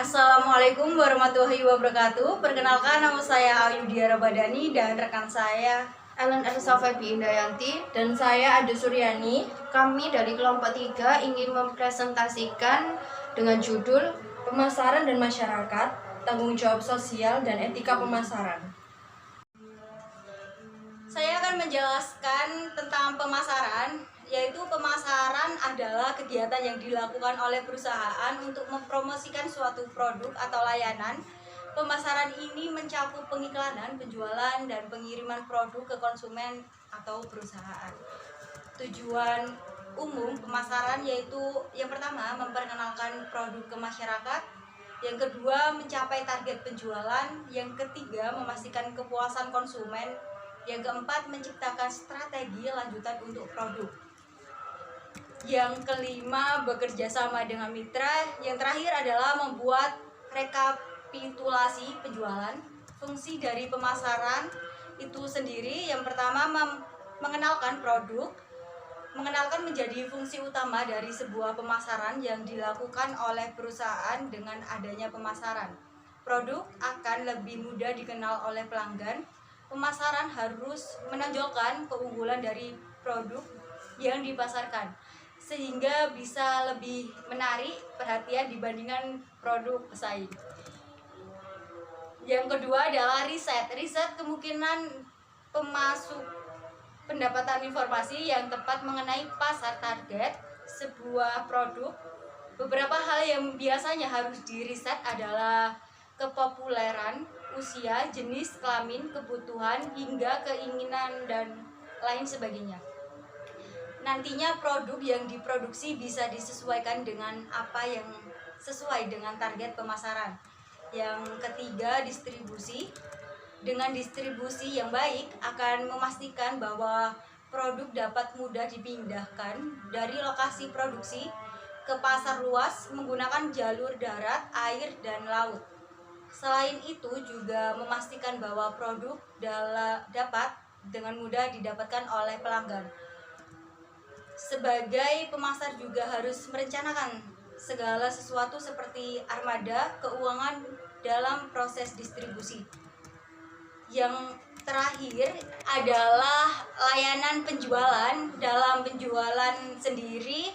Assalamualaikum warahmatullahi wabarakatuh. Perkenalkan, nama saya Ayudhya Rabadani dan rekan saya Ellen Elsa Febi Indayanti dan saya Ade Suryani. Kami dari kelompok 3 ingin mempresentasikan dengan judul Pemasaran dan Masyarakat, Tanggung Jawab Sosial dan Etika Pemasaran. Saya akan menjelaskan tentang pemasaran, yaitu pemasaran adalah kegiatan yang dilakukan oleh perusahaan untuk mempromosikan suatu produk atau layanan. Pemasaran ini mencakup pengiklanan, penjualan, dan pengiriman produk ke konsumen atau perusahaan. Tujuan umum pemasaran yaitu yang pertama memperkenalkan produk ke masyarakat, yang kedua mencapai target penjualan, yang ketiga memastikan kepuasan konsumen, yang keempat menciptakan strategi lanjutan untuk produk, yang kelima bekerja sama dengan mitra, yang terakhir adalah membuat rekapitulasi penjualan. Fungsi dari pemasaran itu sendiri yang pertama mengenalkan produk. Mengenalkan menjadi fungsi utama dari sebuah pemasaran yang dilakukan oleh perusahaan. Dengan adanya pemasaran, produk akan lebih mudah dikenal oleh pelanggan. Pemasaran harus menonjolkan keunggulan dari produk yang dipasarkan sehingga bisa lebih menarik perhatian dibandingkan produk pesaing. Yang kedua adalah riset. Riset kemungkinan pendapatan informasi yang tepat mengenai pasar target sebuah produk. Beberapa hal yang biasanya harus diriset adalah kepopuleran, usia, jenis kelamin, kebutuhan, hingga keinginan, dan lain sebagainya. Nantinya produk yang diproduksi bisa disesuaikan dengan apa yang sesuai dengan target pemasaran. Yang ketiga, distribusi. Dengan distribusi yang baik akan memastikan bahwa produk dapat mudah dipindahkan dari lokasi produksi ke pasar luas menggunakan jalur darat, air, dan laut. Selain itu juga memastikan bahwa produk dapat dengan mudah didapatkan oleh pelanggan. Sebagai pemasar juga harus merencanakan segala sesuatu seperti armada keuangan dalam proses distribusi. Yang terakhir adalah layanan penjualan. Dalam penjualan sendiri,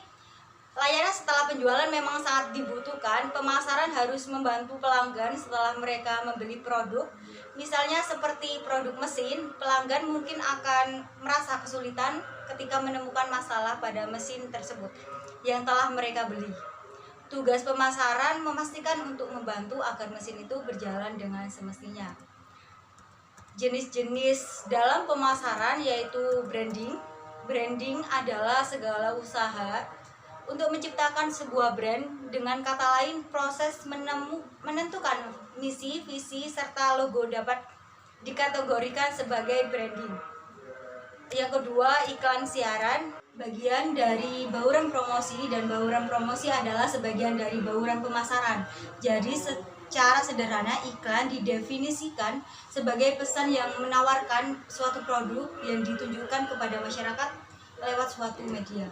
layanan setelah penjualan memang sangat dibutuhkan. Pemasaran harus membantu pelanggan setelah mereka membeli produk. Misalnya seperti produk mesin, pelanggan mungkin akan merasa kesulitan ketika menemukan masalah pada mesin tersebut yang telah mereka beli. Tugas pemasaran memastikan untuk membantu agar mesin itu berjalan dengan semestinya. Jenis-jenis dalam pemasaran yaitu branding. Branding adalah segala usaha untuk menciptakan sebuah brand. Dengan kata lain, proses menentukan misi, visi, serta logo dapat dikategorikan sebagai branding. Yang kedua, iklan siaran. Bagian dari bauran promosi, dan bauran promosi adalah sebagian dari bauran pemasaran. Jadi secara sederhana, iklan didefinisikan sebagai pesan yang menawarkan suatu produk yang ditunjukkan kepada masyarakat lewat suatu media.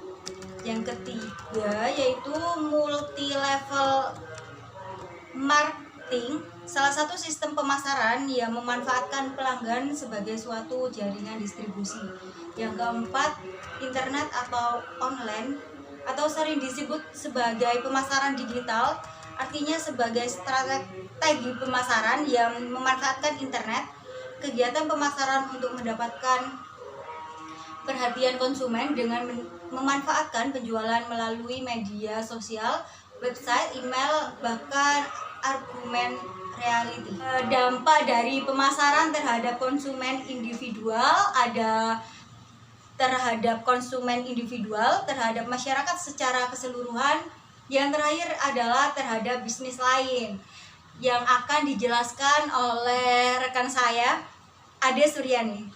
Yang ketiga yaitu multi level marketing, salah satu sistem pemasaran yang memanfaatkan pelanggan sebagai suatu jaringan distribusi. Yang keempat, internet atau online, atau sering disebut sebagai pemasaran digital, artinya sebagai strategi pemasaran yang memanfaatkan internet. Kegiatan pemasaran untuk mendapatkan perhatian konsumen dengan memanfaatkan penjualan melalui media sosial, website, email, bahkan argumen reality. Dampak dari pemasaran terhadap konsumen individual ada terhadap konsumen individual, terhadap masyarakat secara keseluruhan. Yang terakhir adalah terhadap bisnis lain yang akan dijelaskan oleh rekan saya, Ade Suryani.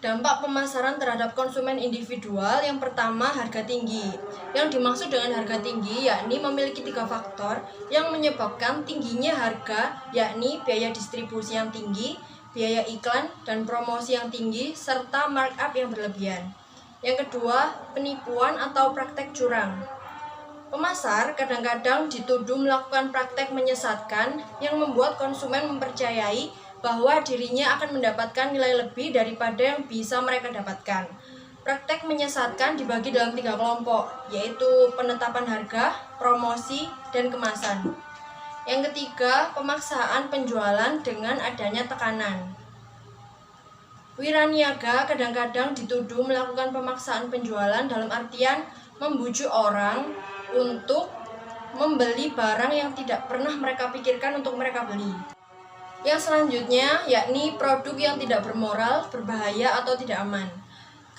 Dampak pemasaran terhadap konsumen individual, yang pertama, harga tinggi. Yang dimaksud dengan harga tinggi yakni memiliki 3 faktor yang menyebabkan tingginya harga, yakni biaya distribusi yang tinggi, biaya iklan dan promosi yang tinggi, serta markup yang berlebihan. Yang kedua, penipuan atau praktek curang. Pemasar kadang-kadang dituduh melakukan praktek menyesatkan yang membuat konsumen mempercayai bahwa dirinya akan mendapatkan nilai lebih daripada yang bisa mereka dapatkan. Praktek menyesatkan dibagi dalam 3 kelompok, yaitu penetapan harga, promosi, dan kemasan. Yang ketiga, pemaksaan penjualan dengan adanya tekanan. Wiraniaga kadang-kadang dituduh melakukan pemaksaan penjualan dalam artian membujuk orang untuk membeli barang yang tidak pernah mereka pikirkan untuk mereka beli. Yang selanjutnya yakni produk yang tidak bermoral, berbahaya, atau tidak aman.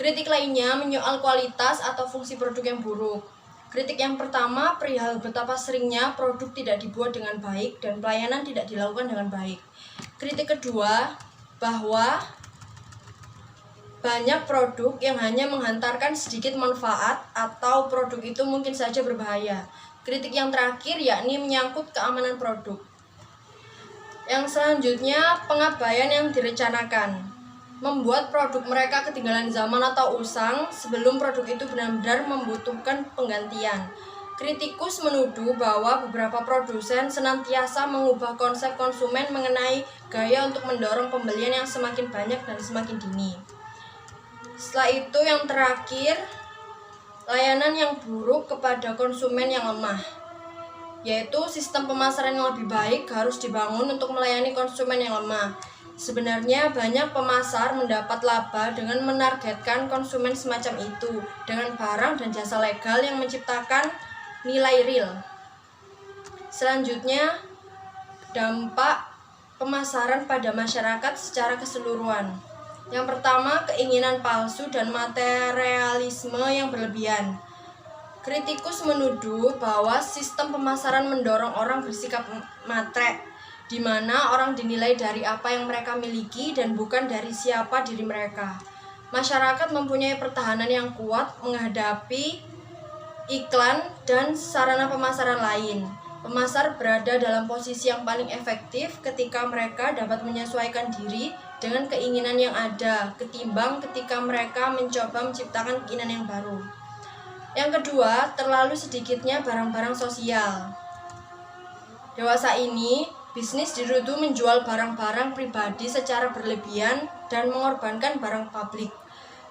Kritik lainnya menyoal kualitas atau fungsi produk yang buruk. Kritik yang pertama perihal betapa seringnya produk tidak dibuat dengan baik dan pelayanan tidak dilakukan dengan baik. Kritik kedua bahwa banyak produk yang hanya menghantarkan sedikit manfaat atau produk itu mungkin saja berbahaya. Kritik yang terakhir yakni menyangkut keamanan produk. Yang selanjutnya pengabaian yang direncanakan. Membuat produk mereka ketinggalan zaman atau usang sebelum produk itu benar-benar membutuhkan penggantian. Kritikus menuduh bahwa beberapa produsen senantiasa mengubah konsep konsumen mengenai gaya untuk mendorong pembelian yang semakin banyak dan semakin dini. Setelah itu yang terakhir, layanan yang buruk kepada konsumen yang lemah, yaitu sistem pemasaran yang lebih baik harus dibangun untuk melayani konsumen yang lemah. Sebenarnya banyak pemasar mendapat laba dengan menargetkan konsumen semacam itu dengan barang dan jasa legal yang menciptakan nilai real. Selanjutnya, dampak pemasaran pada masyarakat secara keseluruhan. Yang pertama, keinginan palsu dan materialisme yang berlebihan. Kritikus menuduh bahwa sistem pemasaran mendorong orang bersikap matre, di mana orang dinilai dari apa yang mereka miliki dan bukan dari siapa diri mereka. Masyarakat mempunyai pertahanan yang kuat menghadapi iklan dan sarana pemasaran lain. Pemasar berada dalam posisi yang paling efektif ketika mereka dapat menyesuaikan diri dengan keinginan yang ada, ketimbang ketika mereka mencoba menciptakan keinginan yang baru. Yang kedua, terlalu sedikitnya barang-barang sosial. Dewasa ini, bisnis dituduh menjual barang-barang pribadi secara berlebihan dan mengorbankan barang publik.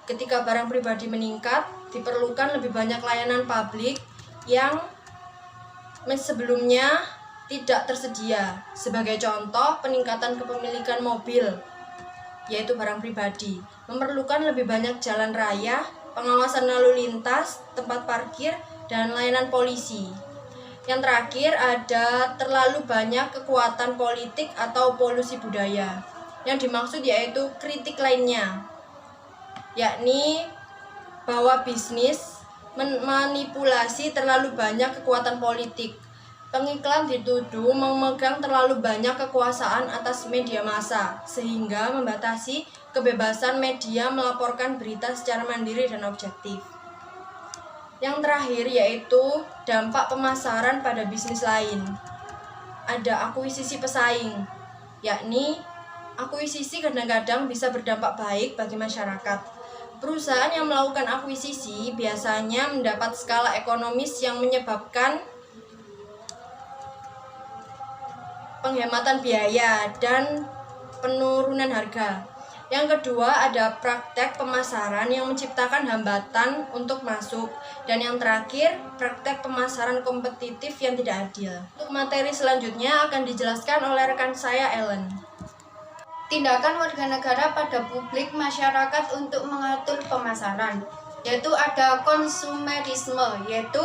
Ketika barang pribadi meningkat, diperlukan lebih banyak layanan publik yang sebelumnya tidak tersedia. Sebagai contoh, peningkatan kepemilikan mobil, yaitu barang pribadi, memerlukan lebih banyak jalan raya, pengawasan lalu lintas, tempat parkir, dan layanan polisi. Yang terakhir ada terlalu banyak kekuatan politik atau polusi budaya. Yang dimaksud yaitu kritik lainnya, yakni bahwa bisnis memanipulasi terlalu banyak kekuatan politik. Pengiklan dituduh memegang terlalu banyak kekuasaan atas media massa, sehingga membatasi kebebasan media melaporkan berita secara mandiri dan objektif. Yang terakhir yaitu dampak pemasaran pada bisnis lain. Ada akuisisi pesaing, yakni akuisisi kadang-kadang bisa berdampak baik bagi masyarakat. Perusahaan yang melakukan akuisisi biasanya mendapat skala ekonomis yang menyebabkan penghematan biaya dan penurunan harga. Yang kedua ada praktek pemasaran yang menciptakan hambatan untuk masuk. Dan yang terakhir, praktek pemasaran kompetitif yang tidak adil. Untuk materi selanjutnya akan dijelaskan oleh rekan saya, Ellen. Tindakan warga negara pada publik masyarakat untuk mengatur pemasaran, yaitu ada konsumerisme, yaitu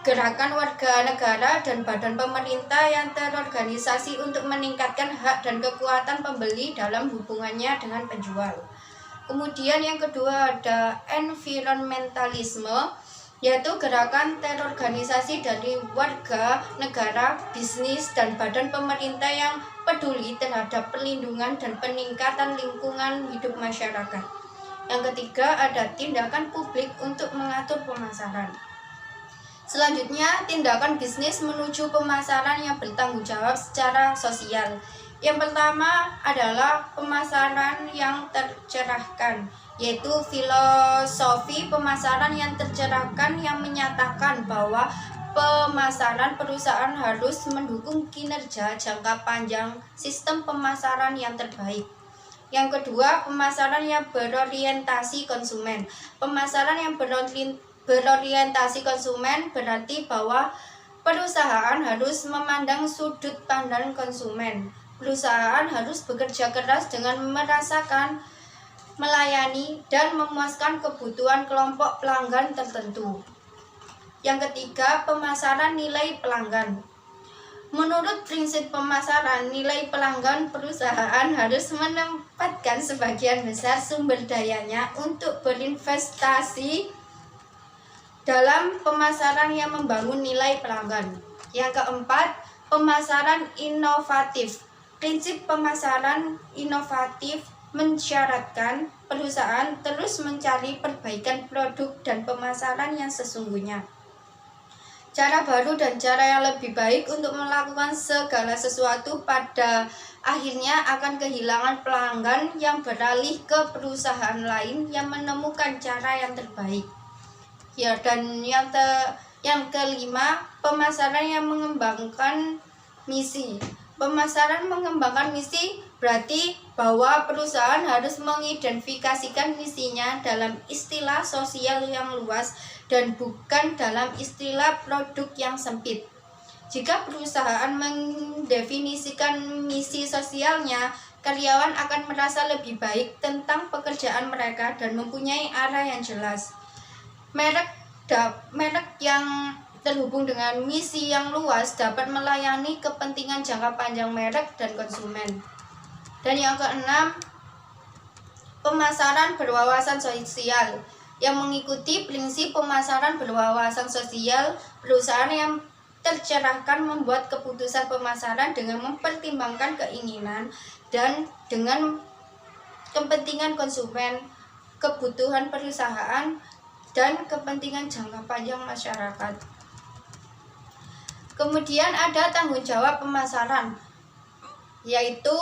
gerakan warga negara dan badan pemerintah yang terorganisasi untuk meningkatkan hak dan kekuatan pembeli dalam hubungannya dengan penjual. Kemudian yang kedua ada environmentalisme, yaitu gerakan terorganisasi dari warga negara, bisnis, dan badan pemerintah yang peduli terhadap perlindungan dan peningkatan lingkungan hidup masyarakat. Yang ketiga ada tindakan publik untuk mengatur pemasaran. Selanjutnya, tindakan bisnis menuju pemasaran yang bertanggung jawab secara sosial. Yang pertama adalah pemasaran yang tercerahkan, yaitu filosofi pemasaran yang tercerahkan yang menyatakan bahwa pemasaran, perusahaan harus mendukung kinerja jangka panjang sistem pemasaran yang terbaik. Yang kedua, pemasaran yang berorientasi konsumen. Pemasaran yang berorientasi konsumen berarti bahwa perusahaan harus memandang sudut pandang konsumen. Perusahaan harus bekerja keras dengan merasakan, melayani, dan memuaskan kebutuhan kelompok pelanggan tertentu. Yang ketiga, pemasaran nilai pelanggan. Menurut prinsip pemasaran nilai pelanggan, perusahaan harus menempatkan sebagian besar sumber dayanya untuk berinvestasi dalam pemasaran yang membangun nilai pelanggan. Yang keempat, pemasaran inovatif. Prinsip pemasaran inovatif mensyaratkan perusahaan terus mencari perbaikan produk dan pemasaran yang sesungguhnya. Cara baru dan cara yang lebih baik untuk melakukan segala sesuatu pada akhirnya akan kehilangan pelanggan yang beralih ke perusahaan lain yang menemukan cara yang terbaik. Ya, dan yang kelima, pemasaran yang mengembangkan misi. Pemasaran mengembangkan misi berarti bahwa perusahaan harus mengidentifikasikan misinya dalam istilah sosial yang luas dan bukan dalam istilah produk yang sempit. Jika perusahaan mendefinisikan misi sosialnya, karyawan akan merasa lebih baik tentang pekerjaan mereka dan mempunyai arah yang jelas. Merek yang terhubung dengan misi yang luas dapat melayani kepentingan jangka panjang merek dan konsumen. Dan yang keenam, pemasaran berwawasan sosial. Yang mengikuti prinsip pemasaran berwawasan sosial, perusahaan yang tercerahkan membuat keputusan pemasaran dengan mempertimbangkan keinginan dan dengan kepentingan konsumen, kebutuhan perusahaan, dan kepentingan jangka panjang masyarakat. Kemudian ada tanggung jawab pemasaran, yaitu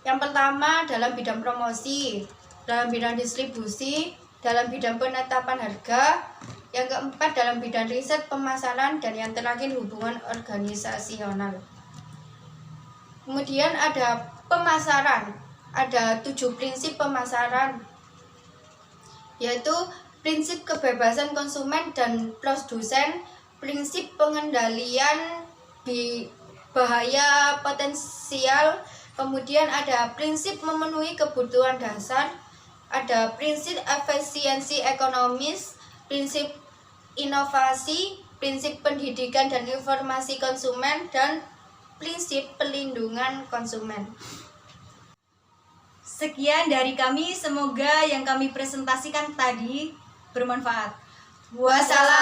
yang pertama dalam bidang promosi, dalam bidang distribusi, dalam bidang penetapan harga, yang keempat dalam bidang riset pemasaran, dan yang terakhir hubungan organisasional. Kemudian ada pemasaran, ada 7 prinsip pemasaran, yaitu prinsip kebebasan konsumen dan produsen, prinsip pengendalian bahaya potensial, kemudian ada prinsip memenuhi kebutuhan dasar, ada prinsip efisiensi ekonomis, prinsip inovasi, prinsip pendidikan dan informasi konsumen, dan prinsip pelindungan konsumen. Sekian dari kami, semoga yang kami presentasikan tadi bermanfaat. Wassalam.